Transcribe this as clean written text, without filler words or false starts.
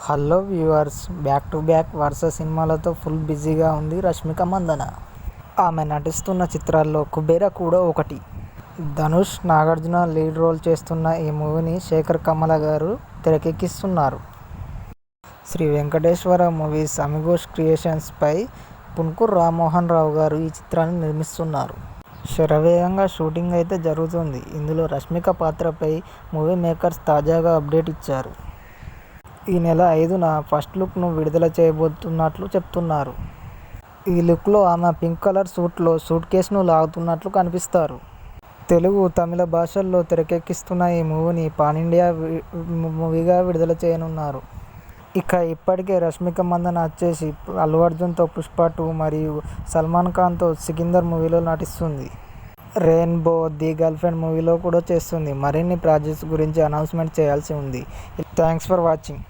Hello viewers, back to back వరుస సినిమాలతో full బిజీగా ఉంది రష్మిక మందన. ఆమె నటిస్తున్న చిత్రాల్లో కుబేరా కూడా ఒకటి. ధనుష్, నాగార్జున లీడ్ రోల్ చేస్తున్న ఈ మూవీని శేఖర్ కమ్ముల గారు తెరకెక్కిస్తున్నారు. శ్రీ వెంకటేశ్వర మూవీస్ అమిగోస్ క్రియేషన్స్ పై పున్కూర్ రామ్మోహన్ రావు గారు ఈ చిత్రాన్ని నిర్మిస్తున్నారు. శరవేగంగా షూటింగ్ అయితే జరుగుతుంది. ఇందులో రష్మిక పాత్రపై మూవీ మేకర్స్ తాజాగా అప్డేట్ ఇచ్చారు. ఈ నెల 5న ఫస్ట్ లుక్ను విడుదల చేయబోతున్నట్లు చెప్తున్నారు. ఈ లుక్లో ఆమె పింక్ కలర్ సూట్లో సూట్ కేసును లాగుతున్నట్లు కనిపిస్తారు. తెలుగు, తమిళ భాషల్లో తెరకెక్కిస్తున్న ఈ మూవీని పాన్ ఇండియా మూవీగా విడుదల చేయనున్నారు. ఇక ఇప్పటికే రష్మిక మందన వచ్చేసి అల్లు అర్జున్తో పుష్ప 2 మరియు సల్మాన్ ఖాన్తో సికిందర్ మూవీలో నటిస్తుంది. రెయిన్బో, ది గర్ల్ ఫ్రెండ్ మూవీలో కూడా చేస్తుంది. మరిన్ని ప్రాజెక్ట్స్ గురించి అనౌన్స్మెంట్ చేయాల్సి ఉంది. Thanks for watching.